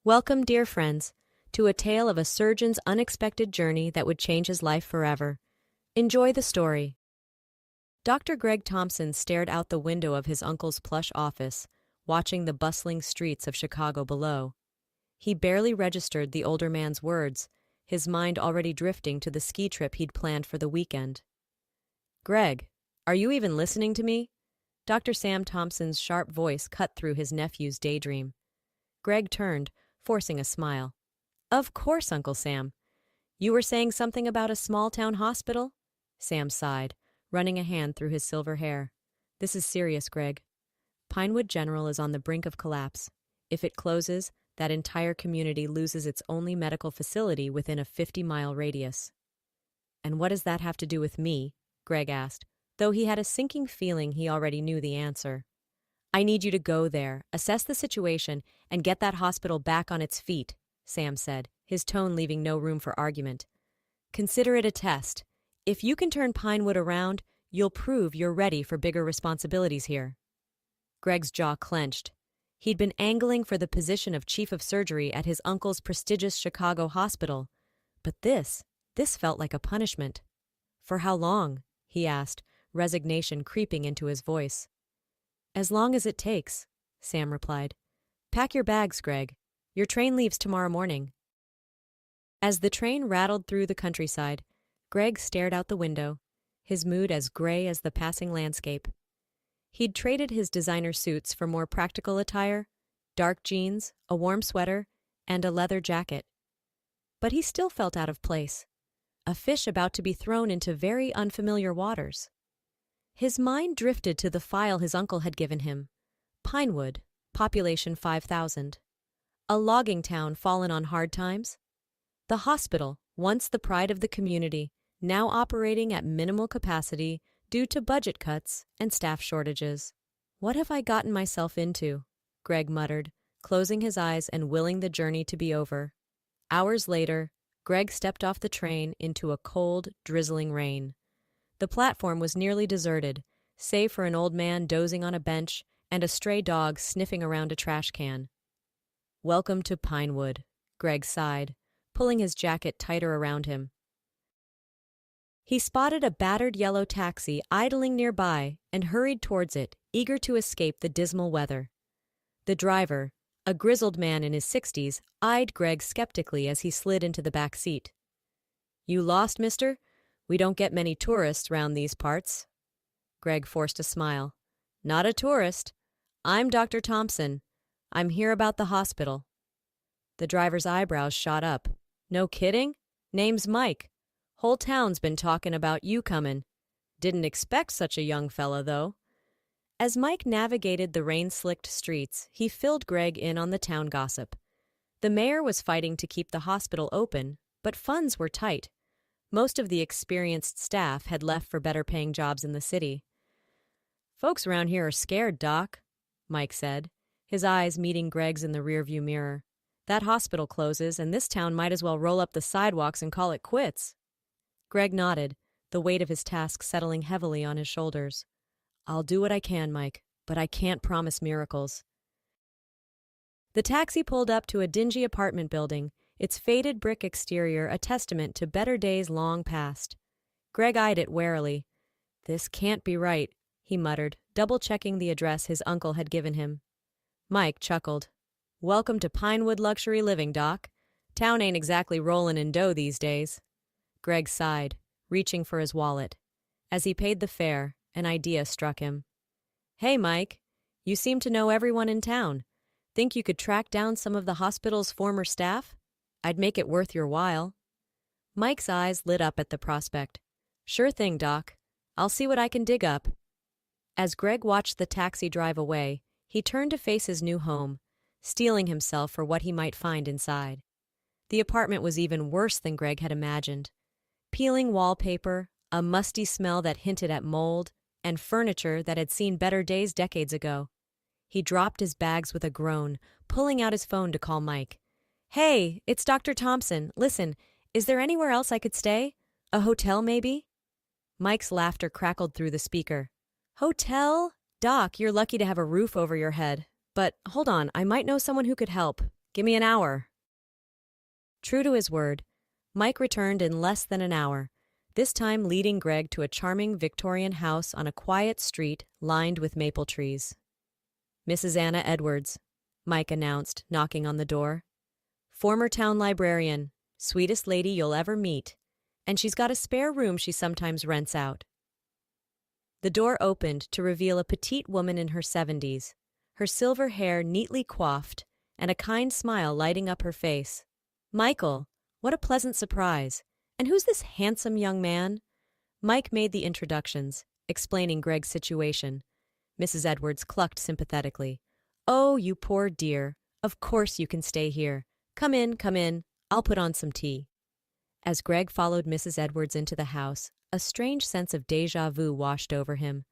Welcome, dear friends, to a tale of a surgeon's unexpected journey that would change his life forever. Enjoy the story. Dr. Greg Thompson stared out the window of his uncle's plush office, watching the bustling streets of Chicago below. He barely registered the older man's words, his mind already drifting to the ski trip he'd planned for the weekend. "Greg, are you even listening to me?" Dr. Sam Thompson's sharp voice cut through his nephew's daydream. Greg turned, forcing a smile. "Of course, Uncle Sam. You were saying something about a small-town hospital?" Sam sighed, running a hand through his silver hair. "This is serious, Greg. Pinewood General is on the brink of collapse. If it closes, that entire community loses its only medical facility within a 50-mile radius." "And what does that have to do with me?" Greg asked, though he had a sinking feeling he already knew the answer. "I need you to go there, assess the situation, and get that hospital back on its feet," Sam said, his tone leaving no room for argument. "Consider it a test. If you can turn Pinewood around, you'll prove you're ready for bigger responsibilities here." Greg's jaw clenched. He'd been angling for the position of chief of surgery at his uncle's prestigious Chicago hospital. But this felt like a punishment. "For how long?" he asked, resignation creeping into his voice. "As long as it takes," Sam replied. "Pack your bags, Greg. Your train leaves tomorrow morning." As the train rattled through the countryside, Greg stared out the window, his mood as gray as the passing landscape. He'd traded his designer suits for more practical attire, dark jeans, a warm sweater, and a leather jacket. But he still felt out of place, a fish about to be thrown into very unfamiliar waters. His mind drifted to the file his uncle had given him. Pinewood, population 5,000. A logging town fallen on hard times. The hospital, once the pride of the community, now operating at minimal capacity due to budget cuts and staff shortages. "What have I gotten myself into?" Greg muttered, closing his eyes and willing the journey to be over. Hours later, Greg stepped off the train into a cold, drizzling rain. The platform was nearly deserted, save for an old man dozing on a bench and a stray dog sniffing around a trash can. "Welcome to Pinewood," Greg sighed, pulling his jacket tighter around him. He spotted a battered yellow taxi idling nearby and hurried towards it, eager to escape the dismal weather. The driver, a grizzled man in his 60s, eyed Greg skeptically as he slid into the back seat. "You lost, mister? We don't get many tourists round these parts." Greg forced a smile. "Not a tourist. I'm Dr. Thompson. I'm here about the hospital." The driver's eyebrows shot up. "No kidding? Name's Mike. Whole town's been talking about you comin'. Didn't expect such a young fella, though." As Mike navigated the rain-slicked streets, he filled Greg in on the town gossip. The mayor was fighting to keep the hospital open, but funds were tight. Most of the experienced staff had left for better-paying jobs in the city. "Folks around here are scared, Doc," Mike said, his eyes meeting Greg's in the rearview mirror. "That hospital closes, and this town might as well roll up the sidewalks and call it quits." Greg nodded, the weight of his task settling heavily on his shoulders. "I'll do what I can, Mike, but I can't promise miracles." The taxi pulled up to a dingy apartment building, its faded brick exterior a testament to better days long past. Greg eyed it warily. "This can't be right," he muttered, double-checking the address his uncle had given him. Mike chuckled. "Welcome to Pinewood luxury living, Doc. Town ain't exactly rollin' in dough these days." Greg sighed, reaching for his wallet. As he paid the fare, an idea struck him. "Hey, Mike, you seem to know everyone in town. Think you could track down some of the hospital's former staff? I'd make it worth your while." Mike's eyes lit up at the prospect. "Sure thing, Doc. I'll see what I can dig up." As Greg watched the taxi drive away, he turned to face his new home, steeling himself for what he might find inside. The apartment was even worse than Greg had imagined. Peeling wallpaper, a musty smell that hinted at mold, and furniture that had seen better days decades ago. He dropped his bags with a groan, pulling out his phone to call Mike. "Hey, it's Dr. Thompson. Listen, is there anywhere else I could stay? A hotel, maybe?" Mike's laughter crackled through the speaker. "Hotel? Doc, you're lucky to have a roof over your head. But hold on, I might know someone who could help. Give me an hour. True to his word, Mike returned in less than an hour, this time leading Greg to a charming Victorian house on a quiet street lined with maple trees. Mrs. Anna Edwards, Mike announced, knocking on the door. Former town librarian, sweetest lady you'll ever meet, and she's got a spare room she sometimes rents out. The door opened to reveal a petite woman in her 70s, her silver hair neatly coiffed and a kind smile lighting up her face. Michael, what a pleasant surprise. And who's this handsome young man? Mike made the introductions, explaining Greg's situation. Mrs. Edwards clucked sympathetically. Oh, you poor dear. Of course you can stay here. Come in, come in. I'll put on some tea. As Greg followed Mrs. Edwards into the house, a strange sense of déjà vu washed over him.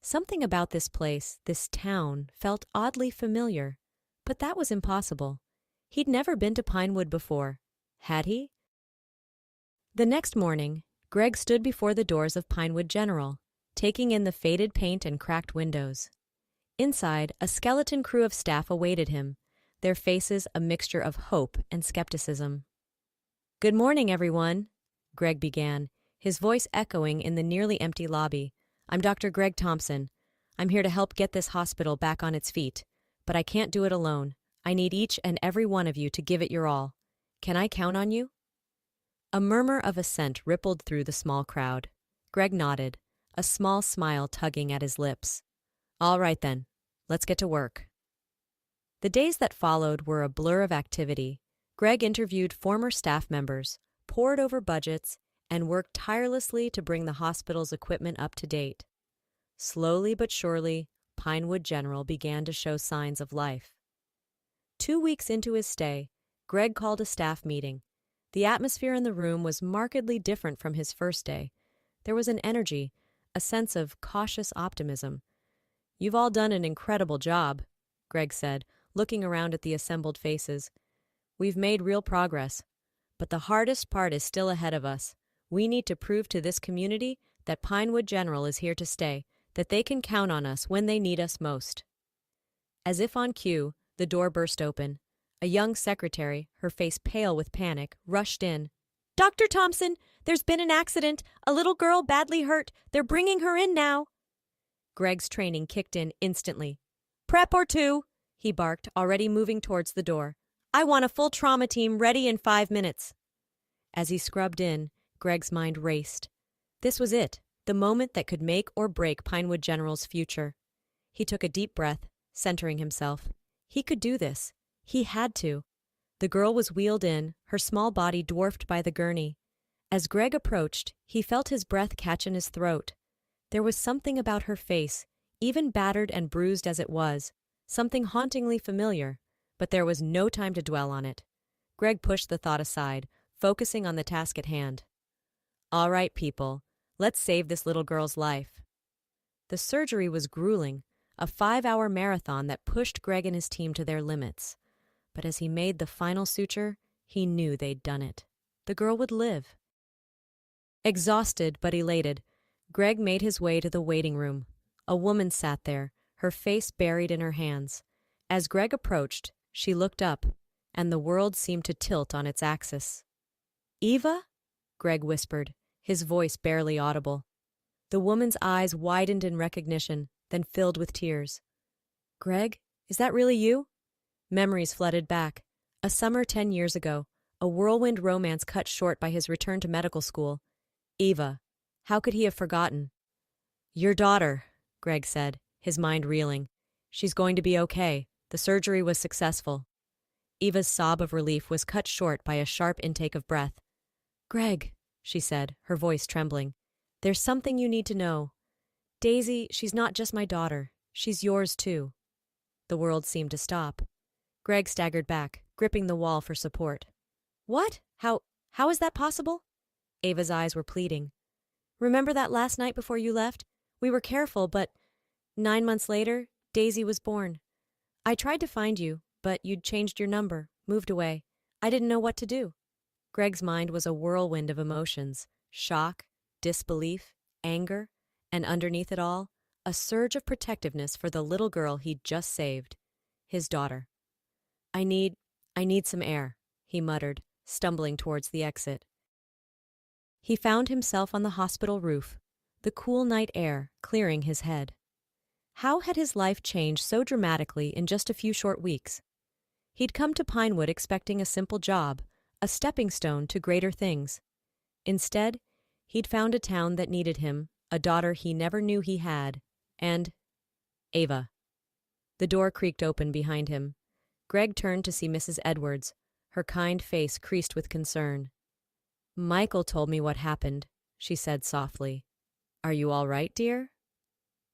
Something about this place, this town, felt oddly familiar. But that was impossible. He'd never been to Pinewood before. Had he? The next morning, Greg stood before the doors of Pinewood General, taking in the faded paint and cracked windows. Inside, a skeleton crew of staff awaited him, their faces a mixture of hope and skepticism. Good morning, everyone, Greg began, his voice echoing in the nearly empty lobby. I'm Dr. Greg Thompson. I'm here to help get this hospital back on its feet, but I can't do it alone. I need each and every one of you to give it your all. Can I count on you? A murmur of assent rippled through the small crowd. Greg nodded, a small smile tugging at his lips. All right then, let's get to work. The days that followed were a blur of activity. Greg interviewed former staff members, pored over budgets, and worked tirelessly to bring the hospital's equipment up to date. Slowly but surely, Pinewood General began to show signs of life. 2 weeks into his stay, Greg called a staff meeting. The atmosphere in the room was markedly different from his first day. There was an energy, a sense of cautious optimism. You've all done an incredible job, Greg said, looking around at the assembled faces. We've made real progress, but the hardest part is still ahead of us. We need to prove to this community that Pinewood General is here to stay, that they can count on us when they need us most. As if on cue, the door burst open. A young secretary, her face pale with panic, rushed in. Dr. Thompson, there's been an accident. A little girl badly hurt. They're bringing her in now. Greg's training kicked in instantly. Prep or two, he barked, already moving towards the door. I want a full trauma team ready in 5 minutes. As he scrubbed in, Greg's mind raced. This was it, the moment that could make or break Pinewood General's future. He took a deep breath, centering himself. He could do this. He had to. The girl was wheeled in, her small body dwarfed by the gurney. As Greg approached, he felt his breath catch in his throat. There was something about her face, even battered and bruised as it was, something hauntingly familiar, but there was no time to dwell on it. Greg pushed the thought aside, focusing on the task at hand. All right, people, let's save this little girl's life. The surgery was grueling, a 5-hour marathon that pushed Greg and his team to their limits. But as he made the final suture, he knew they'd done it. The girl would live. Exhausted but elated, Greg made his way to the waiting room. A woman sat there, her face buried in her hands. As Greg approached, she looked up, and the world seemed to tilt on its axis. Eva? Greg whispered, his voice barely audible. The woman's eyes widened in recognition, then filled with tears. Greg, is that really you? Memories flooded back. A summer 10 years ago, a whirlwind romance cut short by his return to medical school. Eva. How could he have forgotten? Your daughter, Greg said, his mind reeling. She's going to be okay. The surgery was successful. Eva's sob of relief was cut short by a sharp intake of breath. Greg, she said, her voice trembling. There's something you need to know. Daisy, she's not just my daughter. She's yours too. The world seemed to stop. Greg staggered back, gripping the wall for support. What? How is that possible? Ava's eyes were pleading. Remember that last night before you left? We were careful, but 9 months later, Daisy was born. I tried to find you, but you'd changed your number, moved away. I didn't know what to do. Greg's mind was a whirlwind of emotions, shock, disbelief, anger, and underneath it all, a surge of protectiveness for the little girl he'd just saved, his daughter. I need I need some air, he muttered, stumbling towards the exit. He found himself on the hospital roof, the cool night air clearing his head. How had his life changed so dramatically in just a few short weeks? He'd come to Pinewood expecting a simple job, a stepping stone to greater things. Instead, he'd found a town that needed him, a daughter he never knew he had, and Ava. The door creaked open behind him. Greg turned to see Mrs. Edwards, her kind face creased with concern. Michael told me what happened, she said softly. Are you all right, dear?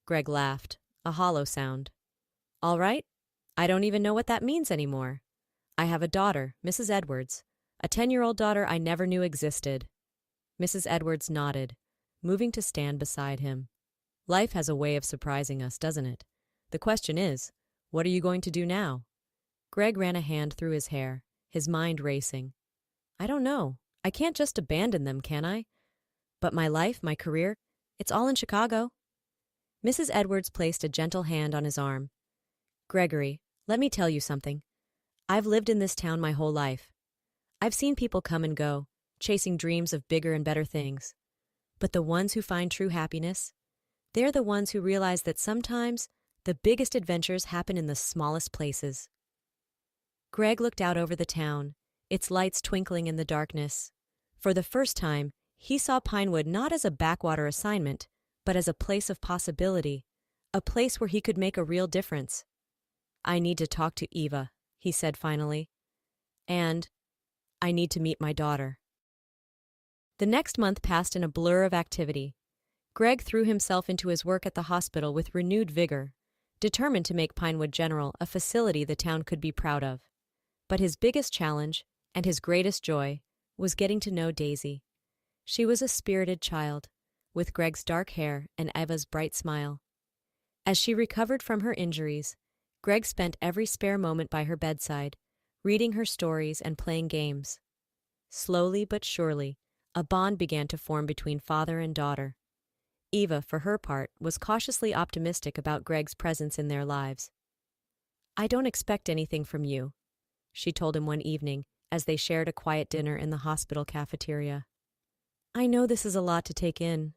Greg laughed, a hollow sound. All right? I don't even know what that means anymore. I have a daughter, Mrs. Edwards, a 10-year-old daughter I never knew existed. Mrs. Edwards nodded, moving to stand beside him. Life has a way of surprising us, doesn't it? The question is, what are you going to do now? Greg ran a hand through his hair, his mind racing. I don't know. I can't just abandon them, can I? But my life, my career, it's all in Chicago. Mrs. Edwards placed a gentle hand on his arm. Gregory, let me tell you something. I've lived in this town my whole life. I've seen people come and go, chasing dreams of bigger and better things. But the ones who find true happiness, they're the ones who realize that sometimes the biggest adventures happen in the smallest places. Greg looked out over the town, its lights twinkling in the darkness. For the first time, he saw Pinewood not as a backwater assignment, but as a place of possibility, a place where he could make a real difference. I need to talk to Eva, he said finally. And I need to meet my daughter. The next month passed in a blur of activity. Greg threw himself into his work at the hospital with renewed vigor, determined to make Pinewood General a facility the town could be proud of. But his biggest challenge, and his greatest joy, was getting to know Daisy. She was a spirited child, with Greg's dark hair and Eva's bright smile. As she recovered from her injuries, Greg spent every spare moment by her bedside, reading her stories and playing games. Slowly but surely, a bond began to form between father and daughter. Eva, for her part, was cautiously optimistic about Greg's presence in their lives. I don't expect anything from you, she told him one evening as they shared a quiet dinner in the hospital cafeteria. I know this is a lot to take in.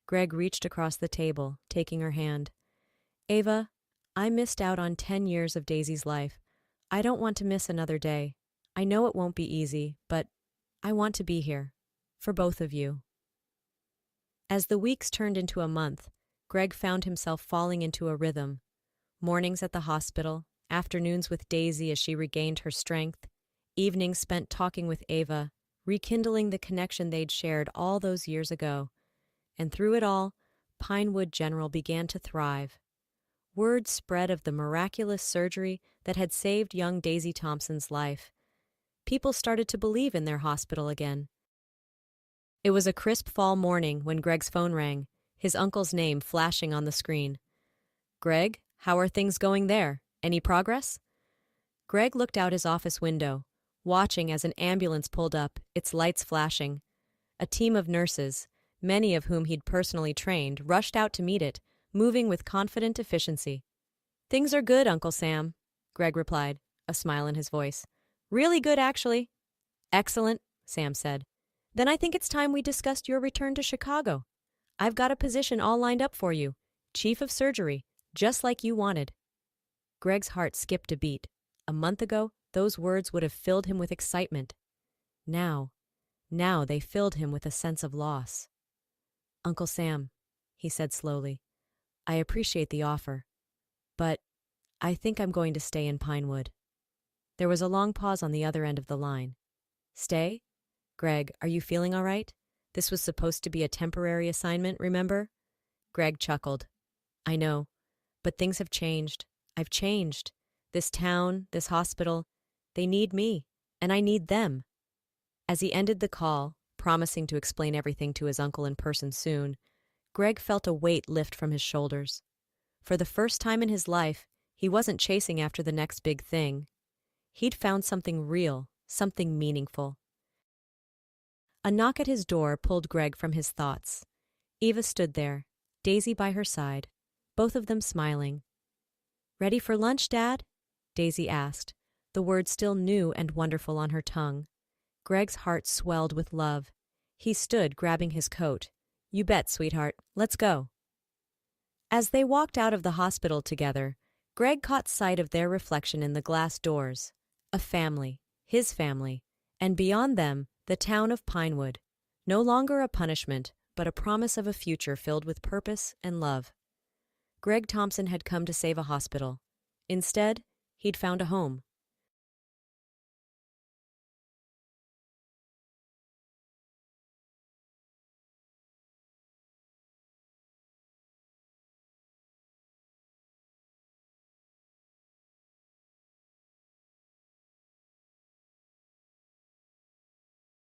Greg reached across the table, taking her hand. Ava, I missed out on 10 years of Daisy's life. I don't want to miss another day. I know it won't be easy, but I want to be here. For both of you. As the weeks turned into a month, Greg found himself falling into a rhythm. Mornings at the hospital, afternoons with Daisy as she regained her strength, evenings spent talking with Ava, rekindling the connection they'd shared all those years ago. And through it all, Pinewood General began to thrive. Word spread of the miraculous surgery that had saved young Daisy Thompson's life. People started to believe in their hospital again. It was a crisp fall morning when Greg's phone rang, his uncle's name flashing on the screen. Greg, how are things going there? Any progress? Greg looked out his office window, watching as an ambulance pulled up, its lights flashing. A team of nurses, many of whom he'd personally trained, rushed out to meet it, moving with confident efficiency. Things are good, Uncle Sam, Greg replied, a smile in his voice. Really good, actually. Excellent, Sam said. Then I think it's time we discussed your return to Chicago. I've got a position all lined up for you, Chief of Surgery, just like you wanted. Greg's heart skipped a beat. A month ago, those words would have filled him with excitement. Now they filled him with a sense of loss. Uncle Sam, he said slowly, I appreciate the offer, but I think I'm going to stay in Pinewood. There was a long pause on the other end of the line. Stay? Greg, are you feeling all right? This was supposed to be a temporary assignment, remember? Greg chuckled. I know, but things have changed. I've changed. This town, this hospital, they need me, and I need them. As he ended the call, promising to explain everything to his uncle in person soon, Greg felt a weight lift from his shoulders. For the first time in his life, he wasn't chasing after the next big thing. He'd found something real, something meaningful. A knock at his door pulled Greg from his thoughts. Eva stood there, Daisy by her side, both of them smiling. Ready for lunch, Dad? Daisy asked, the word still new and wonderful on her tongue. Greg's heart swelled with love. He stood, grabbing his coat. "You bet, sweetheart. Let's go." As they walked out of the hospital together, Greg caught sight of their reflection in the glass doors. A family, his family, and beyond them, the town of Pinewood. No longer a punishment, but a promise of a future filled with purpose and love. Greg Thompson had come to save a hospital. Instead, he'd found a home.